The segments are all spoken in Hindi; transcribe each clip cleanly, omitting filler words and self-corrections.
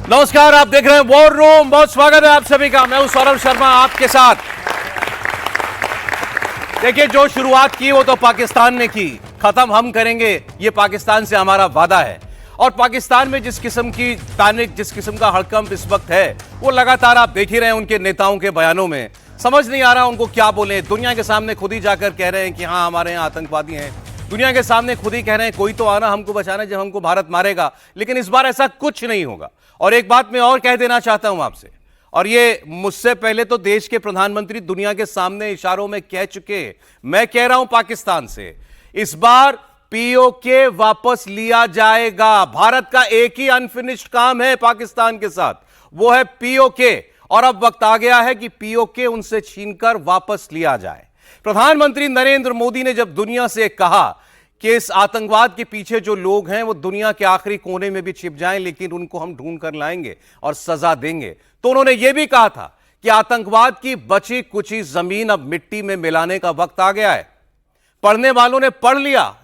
नमस्कार, आप देख रहे हैं वॉर रूम। बहुत स्वागत है आप सभी का। मैं हूं सौरभ शर्मा आपके साथ। देखिए, जो शुरुआत की वो तो पाकिस्तान ने की, खत्म हम करेंगे, ये पाकिस्तान से हमारा वादा है। और पाकिस्तान में जिस किस्म की पैनिक, जिस किस्म का हड़कंप इस वक्त है, वो लगातार आप देख ही रहे हैं उनके नेताओं के बयानों में। समझ नहीं आ रहा उनको क्या बोले। दुनिया के सामने खुद ही जाकर कह रहे हैं कि हाँ, हमारे यहाँ आतंकवादी हैं। दुनिया के सामने खुद ही कह रहे हैं कोई तो आना हमको बचाना जब हमको भारत मारेगा। लेकिन इस बार ऐसा कुछ नहीं होगा। और एक बात मैं और कह देना चाहता हूं आपसे, और ये मुझसे पहले तो देश के प्रधानमंत्री दुनिया के सामने इशारों में कह चुके, मैं कह रहा हूं पाकिस्तान से, इस बार पीओके वापस लिया जाएगा। भारत का एक ही अनफिनिश्ड काम है पाकिस्तान के साथ, वो है पीओके। और अब वक्त आ गया है कि पीओके उनसे छीनकर वापस लिया जाए। प्रधानमंत्री नरेंद्र मोदी ने जब दुनिया से कहा कि इस आतंकवाद के पीछे जो लोग हैं वो दुनिया के आखिरी कोने में भी छिप जाएं, लेकिन उनको हम ढूंढ कर लाएंगे और सजा देंगे, तो उन्होंने यह भी कहा था कि आतंकवाद की बची कुची जमीन अब मिट्टी में मिलाने का वक्त आ गया है। पढ़ने वालों ने पढ़ लिया,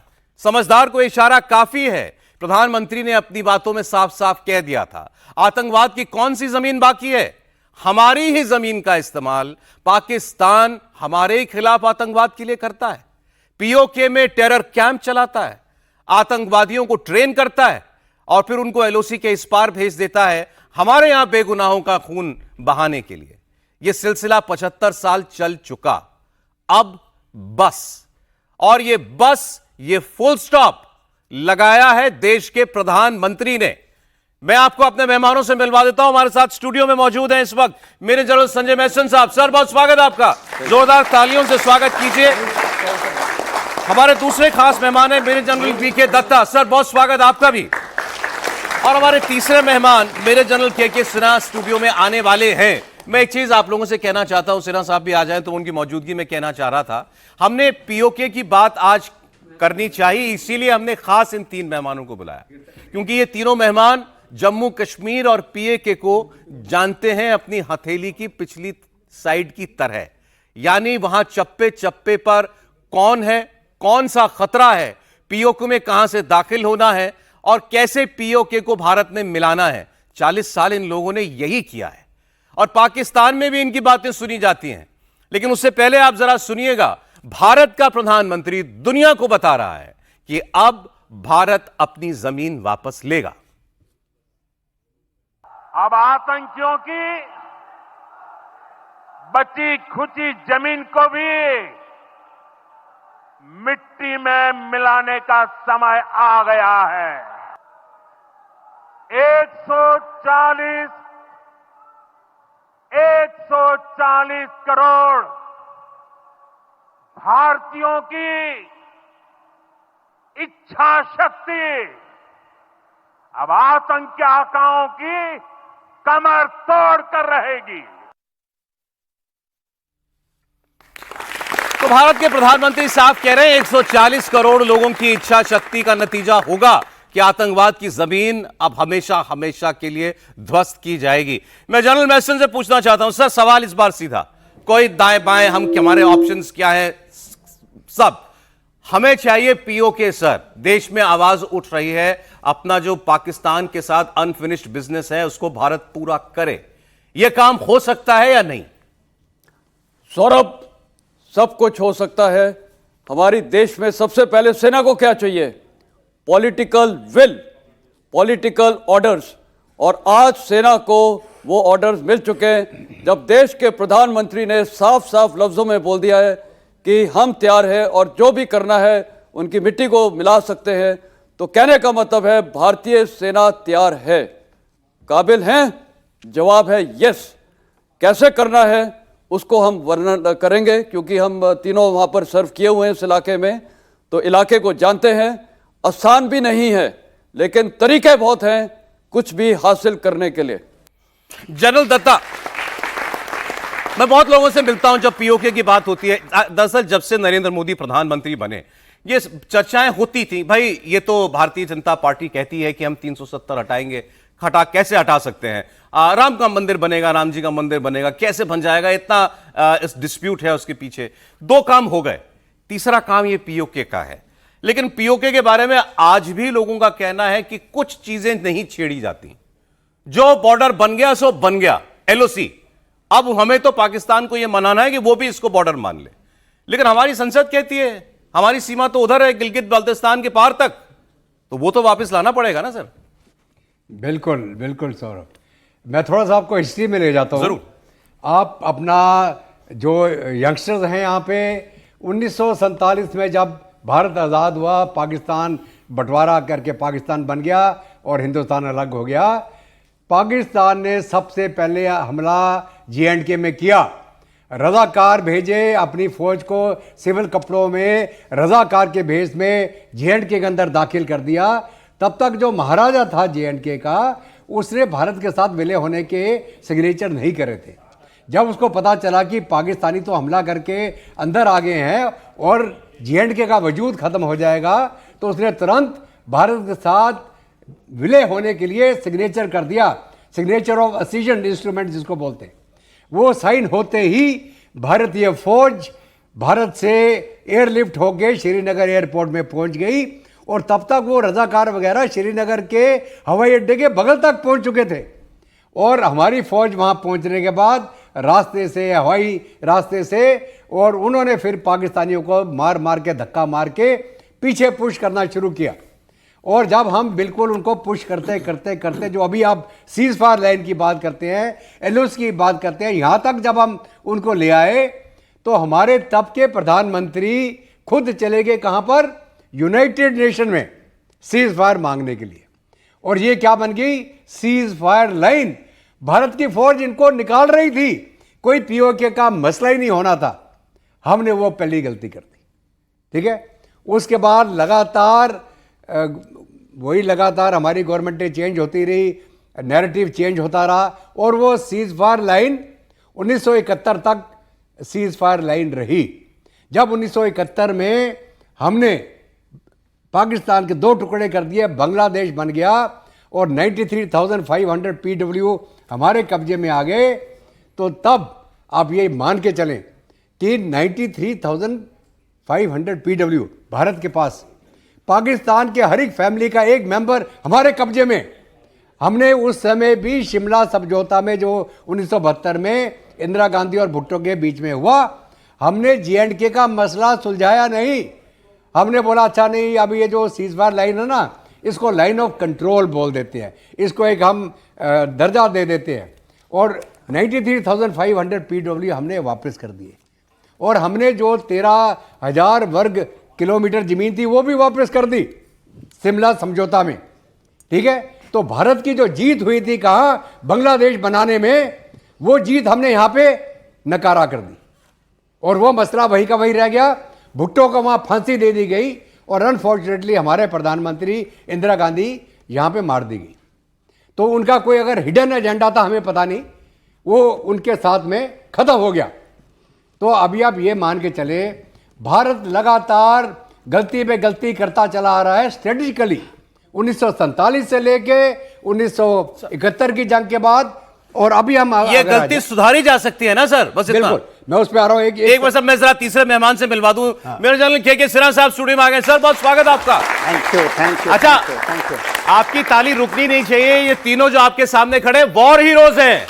समझदार को इशारा काफी है। प्रधानमंत्री ने अपनी बातों में साफ साफ कह दिया था, आतंकवाद की कौन सी जमीन बाकी है? हमारी ही जमीन का इस्तेमाल पाकिस्तान हमारे ही खिलाफ आतंकवाद के लिए करता है। पीओके में टेरर कैंप चलाता है, आतंकवादियों को ट्रेन करता है और फिर उनको एलओसी के इस पार भेज देता है हमारे यहां बेगुनाहों का खून बहाने के लिए। यह सिलसिला 75 साल चल चुका। अब बस, और ये फुल स्टॉप लगाया है देश के प्रधानमंत्री ने। मैं आपको अपने मेहमानों से मिलवा देता हूं। हमारे साथ स्टूडियो में मौजूद हैं इस वक्त मेरे जनरल संजय मैसन साहब। सर, बहुत स्वागत है आपका, जोरदार तालियों से स्वागत कीजिए। हमारे दूसरे खास मेहमान हैं मेरे जनरल वीके दत्ता। सर, बहुत स्वागत आपका भी। और हमारे तीसरे मेहमान मेरे जनरल के सिन्हा स्टूडियो में आने वाले हैं। मैं एक चीज आप लोगों से कहना चाहता हूं, सिन्हा साहब भी आ जाएं तो उनकी मौजूदगी में कहना चाह रहा था, हमने पीओके की बात आज करनी चाहिए, इसीलिए हमने खास इन तीन मेहमानों को बुलाया, क्योंकि ये तीनों मेहमान जम्मू कश्मीर और पीओके को जानते हैं अपनी हथेली की पिछली साइड की तरह। यानी वहां चप्पे चप्पे पर कौन है, कौन सा खतरा है, पीओके में कहां से दाखिल होना है और कैसे पीओके को भारत में मिलाना है। 40 साल इन लोगों ने यही किया है और पाकिस्तान में भी इनकी बातें सुनी जाती हैं। लेकिन उससे पहले आप जरा सुनिएगा, भारत का प्रधानमंत्री दुनिया को बता रहा है कि अब भारत अपनी जमीन वापस लेगा। अब आतंकियों की बची खुची जमीन को भी मिट्टी में मिलाने का समय आ गया है। 140 करोड़ भारतीयों की इच्छा शक्ति अब आतंकी आकाओं की कमर तोड़ कर रहेगी। तो भारत के प्रधानमंत्री साफ कह रहे हैं 140 करोड़ लोगों की इच्छा शक्ति का नतीजा होगा कि आतंकवाद की जमीन अब हमेशा हमेशा के लिए ध्वस्त की जाएगी। मैं जनरल मैसन से पूछना चाहता हूं, सर, सवाल इस बार सीधा, कोई दाएं बाएं, हमारे ऑप्शंस क्या है, सब हमें चाहिए पीओके। सर, देश में आवाज उठ रही है, अपना जो पाकिस्तान के साथ अनफिनिश्ड बिजनेस है उसको भारत पूरा करे। यह काम हो सकता है या नहीं? सौरभ, सब कुछ हो सकता है। हमारी देश में सबसे पहले सेना को क्या चाहिए? Political will, political orders. और आज सेना को वो ऑर्डर्स मिल चुके हैं, जब देश के प्रधानमंत्री ने साफ साफ लफ्जों में बोल दिया है कि हम तैयार हैं और जो भी करना है उनकी मिट्टी को मिला सकते हैं। तो कहने का मतलब है भारतीय सेना तैयार है। काबिल हैं? जवाब है यस। कैसे करना है उसको हम वर्णन करेंगे, क्योंकि हम तीनों वहां पर सर्व किए हुए हैं इस इलाके में, तो इलाके को जानते हैं। आसान भी नहीं है, लेकिन तरीके बहुत हैं कुछ भी हासिल करने के लिए। जनरल दत्ता, मैं बहुत लोगों से मिलता हूं जब पीओके की बात होती है। दरअसल जब से नरेंद्र मोदी प्रधानमंत्री बने ये चर्चाएं होती थी, भाई ये तो भारतीय जनता पार्टी कहती है कि हम 370 हटाएंगे, कैसे हटा सकते हैं? राम का मंदिर बनेगा, राम जी का मंदिर बनेगा, कैसे बन जाएगा? इतना इस डिस्प्यूट है उसके पीछे। दो काम हो गए, तीसरा काम ये पीओके का है। लेकिन पीओके के बारे में आज भी लोगों का कहना है कि कुछ चीजें नहीं छेड़ी जाती, जो बॉर्डर बन गया सो बन गया, एलओसी। अब हमें तो पाकिस्तान को यह मनाना है कि वो भी इसको बॉर्डर मान ले, लेकिन हमारी संसद कहती है हमारी सीमा तो उधर है, गिलगित बाल्टिस्तान के पार तक, तो वो तो वापस लाना पड़ेगा ना सर। बिल्कुल बिल्कुल सौरभ, मैं थोड़ा सा आपको हिस्ट्री में ले जाता हूँ। जरूर। आप अपना जो यंगस्टर्स हैं यहाँ पे 1947 में जब भारत आज़ाद हुआ, पाकिस्तान बंटवारा करके पाकिस्तान बन गया और हिंदुस्तान अलग हो गया, पाकिस्तान ने सबसे पहले हमला J&K में किया। रज़ाकार भेजे अपनी फौज को सिविल कपड़ों में, रज़ाकार के भेष में J&K के अंदर दाखिल कर दिया। तब तक जो महाराजा था J&K का, उसने भारत के साथ विलय होने के सिग्नेचर नहीं करे थे। जब उसको पता चला कि पाकिस्तानी तो हमला करके अंदर आ गए हैं और J&K का वजूद खत्म हो जाएगा, तो उसने तुरंत भारत के साथ विलय होने के लिए सिग्नेचर कर दिया। सिग्नेचर ऑफ असीजन इंस्ट्रूमेंट जिसको बोलते हैं, वो साइन होते ही भारतीय फौज भारत से एयरलिफ्ट होके श्रीनगर एयरपोर्ट में पहुंच गई, और तब तक वो रजाकार वगैरह श्रीनगर के हवाई अड्डे के बगल तक पहुंच चुके थे। और हमारी फौज वहां पहुंचने के बाद रास्ते से, हवाई रास्ते से, और उन्होंने फिर पाकिस्तानियों को मार मार के, धक्का मार के पीछे पुश करना शुरू किया। और जब हम बिल्कुल उनको पुश करते करते करते, जो अभी आप सीज फायर लाइन की बात करते हैं, एलओसी की बात करते हैं, यहाँ तक जब हम उनको ले आए, तो हमारे तब के प्रधानमंत्री खुद चले गए कहाँ पर, यूनाइटेड नेशन में सीज फायर मांगने के लिए। और ये क्या बन गई, सीज फायर लाइन। भारत की फौज इनको निकाल रही थी, कोई पीओके का मसला ही नहीं होना था। हमने वो पहली गलती कर दी, ठीक है। उसके बाद लगातार हमारी गवर्नमेंटें चेंज होती रही, नैरेटिव चेंज होता रहा, और वो सीज फायर लाइन 1971 तक सीज फायर लाइन रही। जब 1971 में हमने पाकिस्तान के 2 टुकड़े कर दिए, बांग्लादेश बन गया और 93,500 PW हमारे कब्जे में आ गए, तो तब आप ये मान के चलें कि 93,500 PW भारत के पास, पाकिस्तान के हर एक फैमिली का एक मेंबर हमारे कब्जे में। हमने उस समय भी शिमला समझौता में, जो 1972 में इंदिरा गांधी और भुट्टो के बीच में हुआ, हमने J&K का मसला सुलझाया नहीं। हमने बोला अच्छा नहीं, अभी ये जो सीज फायर लाइन है ना, इसको लाइन ऑफ कंट्रोल बोल देते हैं, इसको एक हम दर्जा दे देते हैं, और 93,500 PW हमने वापस कर दिए। और हमने जो 13,000 वर्ग किलोमीटर जमीन थी वो भी वापस कर दी शिमला समझौता में, ठीक है। तो भारत की जो जीत हुई थी कहाँ, बांग्लादेश बनाने में, वो जीत हमने यहाँ पे नकारा कर दी, और वो मसला वही का वही रह गया। भुट्टो को वहाँ फांसी दे दी गई, और अनफॉर्चुनेटली हमारे प्रधानमंत्री इंदिरा गांधी यहाँ पे मार दी गई। तो उनका कोई अगर हिडन एजेंडा था हमें पता नहीं, वो उनके साथ में खत्म हो गया। तो अभी आप ये मान के चले, भारत लगातार गलती पे गलती करता चला आ रहा है स्ट्रेटेजिकली। 1947 से लेके 1971 की जंग के बाद, और अभी हम ये गलती सुधारी जा सकती है ना सर, बस इतना। बिल्कुल, मैं उस पे आ रहा हूं। एक बार सर मैं जरा तीसरे मेहमान से मिलवा दूं। मेरे जनरल के सिन्हा साहब स्टूडियो में आ गए। सर बहुत स्वागत आपका। Thank you, thank you. अच्छा, थैंक यू। आपकी ताली रुकनी नहीं चाहिए। ये तीनों जो आपके सामने खड़े वॉर हीरोज हैं।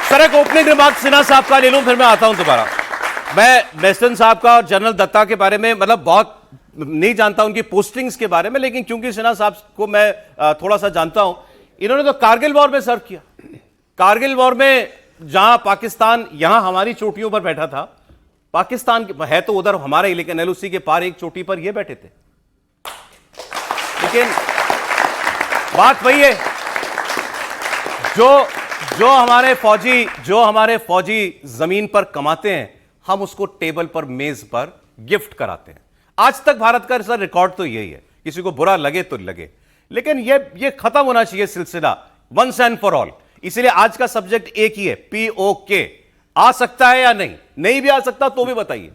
सर एक ओपनिंग रिमार्क सिन्हा साहब का ले लूं, फिर मैं आता हूं दोबारा। मैं वेस्टर्न साहब का और जनरल दत्ता के बारे में मतलब बहुत नहीं जानता उनकी पोस्टिंग्स के बारे में, लेकिन क्योंकि सिन्हा साहब को मैं थोड़ा सा जानता हूं, इन्होंने तो कारगिल वॉर में सर्व किया। कारगिल वॉर में जहां पाकिस्तान यहां हमारी चोटियों पर बैठा था, पाकिस्तान है तो उधर हमारा ही, लेकिन एलओसी के पार एक चोटी पर ये बैठे थे। लेकिन बात वही है, जो हमारे फौजी जमीन पर कमाते हैं, हम उसको टेबल पर, मेज पर गिफ्ट कराते हैं। आज तक भारत का सर रिकॉर्ड तो यही है, किसी को बुरा लगे तो लगे, लेकिन ये खत्म होना चाहिए सिलसिला वंस एंड फॉर ऑल। इसलिए आज का सब्जेक्ट एक ही है, पीओके। आ सकता है या नहीं भी आ सकता तो भी बताइए।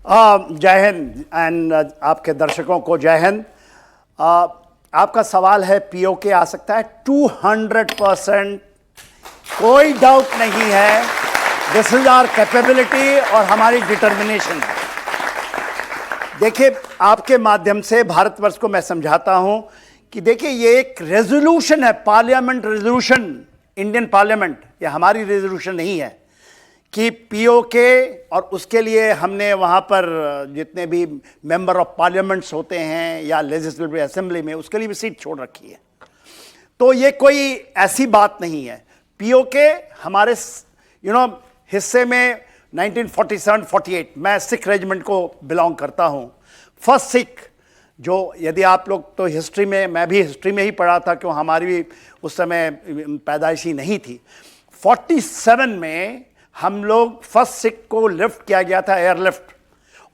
जय हिंद, एंड आपके दर्शकों को जय हिंद। आपका सवाल है पीओके आ सकता है, 200% कोई डाउट नहीं है। दिस इज आवर कैपेबिलिटी और हमारी डिटर्मिनेशन। देखिए, आपके माध्यम से भारतवर्ष को मैं समझाता हूं कि देखिए ये एक रेजोल्यूशन है, पार्लियामेंट रेजोल्यूशन, इंडियन पार्लियामेंट, ये हमारी रेजोल्यूशन नहीं है कि पीओके, और उसके लिए हमने वहाँ पर जितने भी मेंबर ऑफ पार्लियामेंट्स होते हैं या लेजिस्लेटिव असेंबली में, उसके लिए भी सीट छोड़ रखी है। तो ये कोई ऐसी बात नहीं है। पीओके हमारे हिस्से में 1947-48, मैं सिख रेजिमेंट को बिलोंग करता हूँ। फर्स्ट सिख, जो यदि आप लोग तो हिस्ट्री में, मैं भी हिस्ट्री में ही पढ़ा था क्यों हमारी भी उस समय पैदाइशी नहीं थी। 47 में हम लोग फर्स्ट सिख को लिफ्ट किया गया था, एयरलिफ्ट,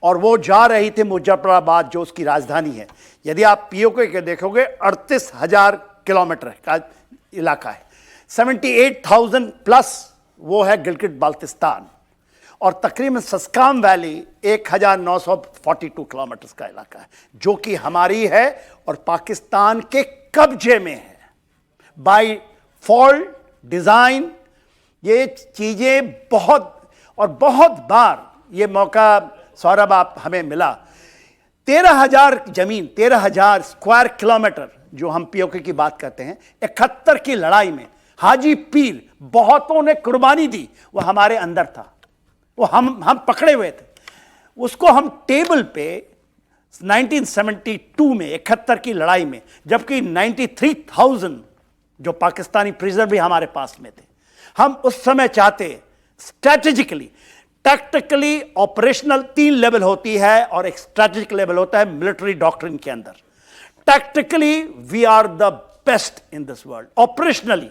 और वो जा रही थी मुजफ्फराबाद जो उसकी राजधानी है। यदि आप पीओके के देखोगे 38,000 किलोमीटर का इलाका है, 78,000 प्लस वो है गिलगित बाल्टिस्तान, और तकरीबन सस्काम वैली 1,942 किलोमीटर का इलाका है जो कि हमारी है और पाकिस्तान के कब्जे में है बाय फॉल्ट डिजाइन। ये चीजें बहुत बार ये मौका सौरभ आप हमें मिला। 13,000 जमीन, 13,000 स्क्वायर किलोमीटर जो हम पीओके की बात करते हैं, 71 की लड़ाई में हाजी पीर बहुतों ने कुर्बानी दी, वो हमारे अंदर था, वो हम पकड़े हुए थे। उसको हम टेबल पे 1972 में 71 की लड़ाई में, जबकि 93,000 जो पाकिस्तानी प्रिजनर भी हमारे पास में थे, हम उस समय चाहते स्ट्रैटेजिकली, टैक्टिकली, ऑपरेशनल 3 लेवल होती है और एक स्ट्रैटेजिक लेवल होता है मिलिट्री डॉक्ट्रिन के अंदर। Tactically we are the best in this world, operationally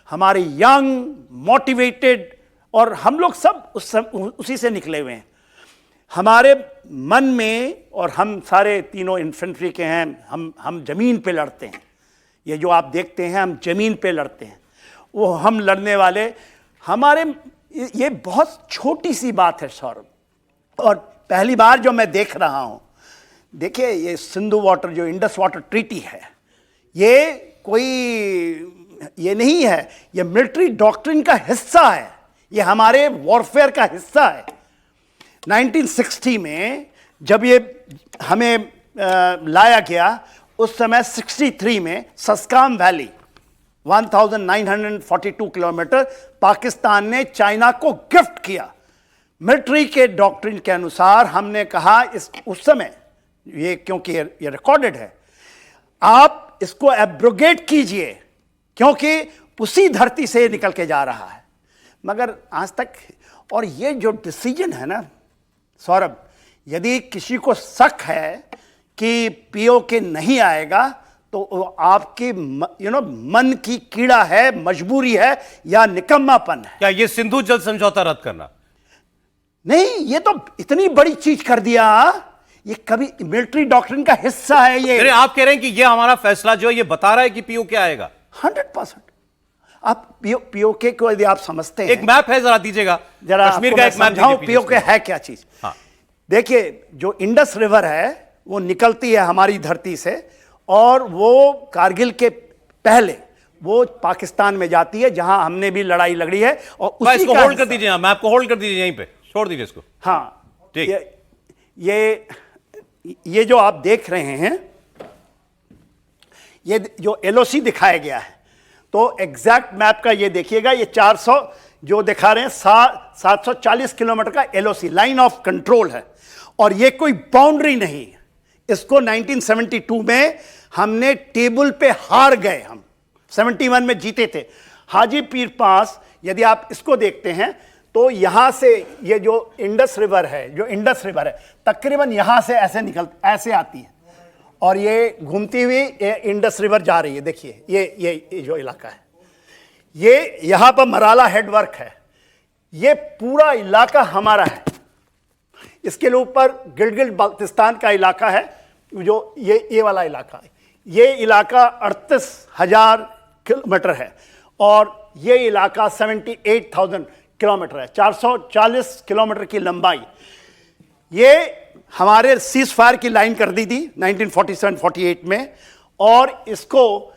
हमारे यंग, मोटिवेटेड, और हम लोग सब उसी से निकले हुए हैं। हमारे मन में, और हम सारे तीनों इन्फेंट्री के हैं, हम जमीन पे लड़ते हैं। ये जो आप देखते हैं हम जमीन पे लड़ते हैं, वो हम लड़ने वाले हमारे, ये बहुत छोटी सी बात है सौरभ। और पहली बार जो मैं देख रहा हूं, देखिए ये सिंधु वाटर, जो इंडस वाटर ट्रीटी है, ये कोई ये नहीं है, ये मिलिट्री डॉक्ट्रिन का हिस्सा है, ये हमारे वॉरफेयर का हिस्सा है। 1960 में जब ये हमें लाया गया, उस समय 63 में सस्काम वैली 1942 किलोमीटर पाकिस्तान ने चाइना को गिफ्ट किया। मिलिट्री के डॉक्ट्रिन के अनुसार हमने कहा उस समय, ये क्योंकि ये रिकॉर्डेड है, आप इसको एब्रोगेट कीजिए क्योंकि उसी धरती से निकल के जा रहा है। मगर आज तक, और ये जो डिसीजन है ना सौरभ, यदि किसी को शक है कि पीओके नहीं आएगा तो आपकी मन की कीड़ा है, मजबूरी है या निकम्मापन है। क्या ये सिंधु जल समझौता रद्द करना? नहीं, ये तो इतनी बड़ी चीज कर दिया, ये कभी मिलिट्री डॉक्ट्रिन का हिस्सा है ये। आप कह रहे हैं कि ये हमारा फैसला जो है ये बता रहा है कि पीओके आएगा? 100%। आप पीओके को यदि आप समझते हैं, एक मैप है, जरा दीजिएगा, जरा कश्मीर का एक मैप दीजिए। पीओके है क्या चीज? हाँ। देखिए, जो इंडस रिवर है वो निकलती है हमारी धरती से, और वो कारगिल के पहले वो पाकिस्तान में जाती है, जहां हमने भी लड़ाई लड़ी है। और उसी इसको का होल्ड कर दीजिए, मैप को होल्ड कर दीजिए, यहीं पे छोड़ दीजिए इसको। हाँ, ठीक। ये जो आप देख रहे हैं, ये जो एलओसी दिखाया गया है, तो एग्जैक्ट मैप का ये देखिएगा, ये 400 जो दिखा रहे हैं 740 किलोमीटर का एलओसी, लाइन ऑफ कंट्रोल है, और ये कोई बाउंड्री नहीं। इसको 1972 में हमने टेबल पे हार गए, हम 71 में जीते थे। हाजी पीर पास, यदि आप इसको देखते हैं तो यहां से ये जो इंडस रिवर है, तकरीबन यहां से ऐसे आती है, और ये घूमती हुई ये इंडस रिवर जा रही है। देखिए ये जो इलाका है, ये यहां पर मराला हेडवर्क है, ये पूरा इलाका हमारा है। इसके ऊपर गिलगित बाल्टिस्तान का इलाका है, जो ये वाला इलाका है। ये इलाका 38,000 किलोमीटर है, और ये इलाका 78,000 किलोमीटर है, 440 किलोमीटर की लंबाई। ये हमारे सीज फायर की लाइन कर दी थी 1947-48 में, और इसको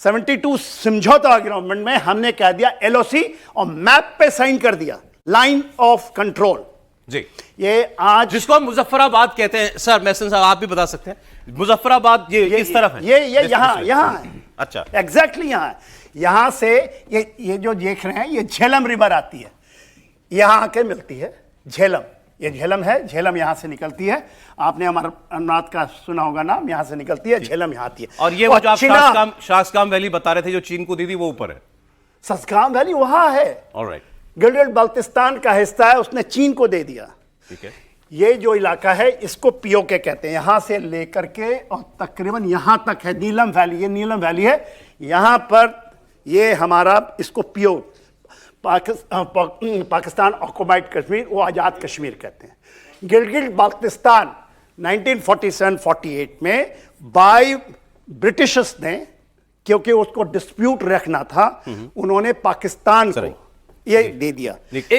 72 समझौता एग्रीमेंट में हमने कह दिया एलओसी, और मैप पे साइन कर दिया, लाइन ऑफ कंट्रोल। जी, ये आज जिसको हम मुजफ्फराबाद कहते हैं। सर महसन साहब आप भी बता सकते हैं मुजफ्फराबाद ये किस तरफ है? ये यहाँ है। अच्छा, एग्जैक्टली यहाँ है। यहाँ से ये जो देख रहे हैं, ये झेलम रिवर आती है, यहाँ आके मिलती है झेलम। ये झेलम है, झेलम यहाँ से निकलती है। आपने अमरनाथ का सुना होगा नाम, यहाँ से निकलती है, झेलम यहाँ आती है। और ये वो जो आप शासकाम वैली बता रहे थे जो चीन को दी थी, वो ऊपर है। शासकाम वैली वहाँ है, ऑलराइट। गिलगित बाल्टिस्तान का हिस्सा है, उसने चीन को दे दिया। ठीक है। ये जो इलाका है इसको पीओके कहते हैं। यहां से लेकर के और तकरीबन यहां तक है नीलम वैली। ये नीलम वैली है, यहां पर ये हमारा इसको पीओ पाकिस्तान ऑक्युपाइड कश्मीर, वो आज़ाद कश्मीर कहते हैं। गिलगित बाल्टिस्तान 1947-48 में बाय ब्रिटिशर्स ने, क्योंकि उसको डिस्प्यूट रखना था, उन्होंने पाकिस्तान को ये दे दिया।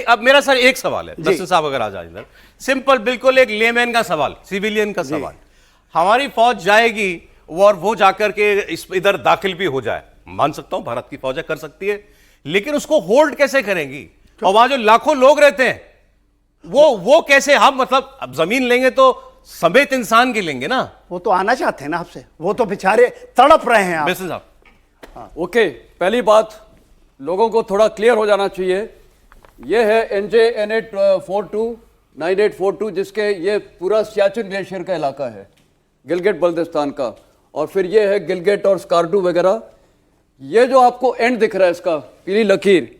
अब मेरा सर एक सवाल है, दर्शन साहब अगर आ जाए इधर, सिंपल बिल्कुल एक लेमैन का सवाल, सिविलियन का सवाल। हमारी फौज जाएगी और वो जाकर के इधर दाखिल भी हो जाए, मान सकता हूं भारत की फौज कर सकती है, लेकिन उसको होल्ड कैसे करेंगी? और वहां जो लाखों लोग रहते हैं वो कैसे? हम मतलब अब जमीन लेंगे तो समेत इंसान की लेंगे ना। वो तो आना चाहते हैं ना आपसे, वो तो बेचारे तड़प रहे हैं आप। महसन साहब ओके, पहली बात लोगों को थोड़ा क्लियर हो जाना चाहिए। ये है NJ 9842 जिसके ये पूरा सियाचिन ग्लेशियर का इलाका है, गिलगित बल्तिस्तान का। और फिर ये है गिलगित और स्कार्डू वगैरह। ये जो आपको एंड दिख रहा है इसका पीली लकीर,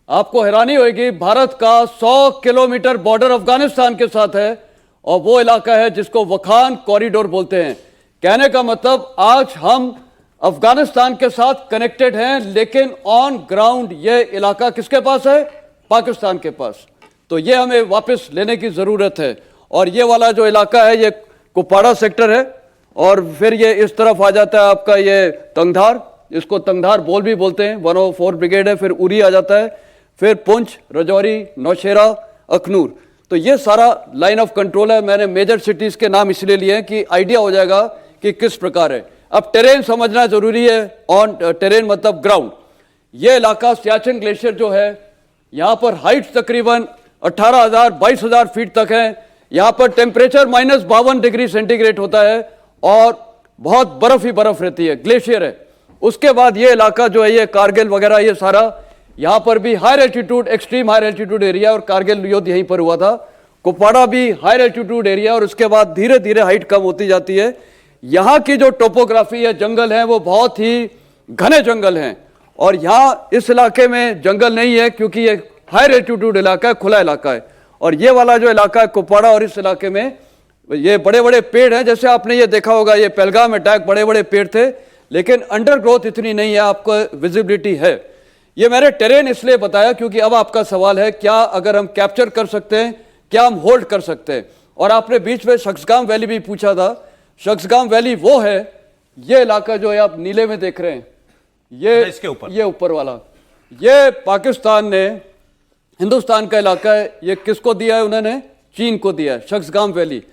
आपको हैरानी होगी, भारत का 100 किलोमीटर बॉर्डर अफगानिस्तान के साथ है और वो इलाका है जिसको वखान कॉरिडोर बोलते हैं। कहने का मतलब आज हम अफगानिस्तान के साथ कनेक्टेड हैं, लेकिन ऑन ग्राउंड ये इलाका किसके पास है? पाकिस्तान के पास। तो ये हमें वापस लेने की ज़रूरत है। और ये वाला जो इलाका है ये कुपवाड़ा सेक्टर है, और फिर ये इस तरफ आ जाता है आपका ये तंगधार, इसको तंगधार बोल भी बोलते हैं, 104 ब्रिगेड है। फिर उरी आ जाता है, फिर पुंछ, रजौरी, नौशेरा, अखनूर। तो ये सारा लाइन ऑफ कंट्रोल है। मैंने मेजर सिटीज़ के नाम इसलिए लिए हैं कि आइडिया हो जाएगा कि किस प्रकार है। अब टेरेन समझना जरूरी है। ऑन टेरेन मतलब ग्राउंड। ये इलाका सियाचिन ग्लेशियर जो है, यहाँ पर हाइट तकरीबन 18,000 22,000 फीट तक है। यहाँ पर टेम्परेचर -52 डिग्री सेंटीग्रेड होता है और बहुत बर्फ ही बर्फ रहती है, ग्लेशियर है। उसके बाद ये इलाका जो है, ये कारगिल वगैरह, ये सारा यहाँ पर भी higher altitude, extreme higher altitude area, और कारगिल युद्ध यहीं पर हुआ था। कुपवाड़ा भी हायर एल्टीट्यूड एरिया, और उसके बाद धीरे धीरे हाइट कम होती जाती है। यहाँ की जो टोपोग्राफी है, जंगल है, वो बहुत ही घने जंगल हैं। और यहाँ इस इलाके में जंगल नहीं है क्योंकि ये हायर एल्टीट्यूड इलाका है, खुला इलाका है। और ये वाला जो इलाका है कुपवाड़ा, और इस इलाके में ये बड़े बड़े पेड़ हैं। जैसे आपने ये देखा होगा, ये पहलगाम अटैक, बड़े बड़े पेड़ थे, लेकिन अंडरग्रोथ इतनी नहीं है, आपको विजिबिलिटी है। ये मैंने टेरेन इसलिए बताया क्योंकि अब आपका सवाल है, क्या अगर हम कैप्चर कर सकते हैं, क्या हम होल्ड कर सकते हैं? और आपने बीच में शख्सगाम वैली भी पूछा था। शख्सगाम वैली वो है, ये इलाका जो है आप नीले में देख रहे हैं, ये इसके ऊपर, ये ऊपर वाला, ये पाकिस्तान ने, हिंदुस्तान का इलाका है। ये किसको दिया है? उन्होंने चीन को दिया है, शख्सगाम वैली।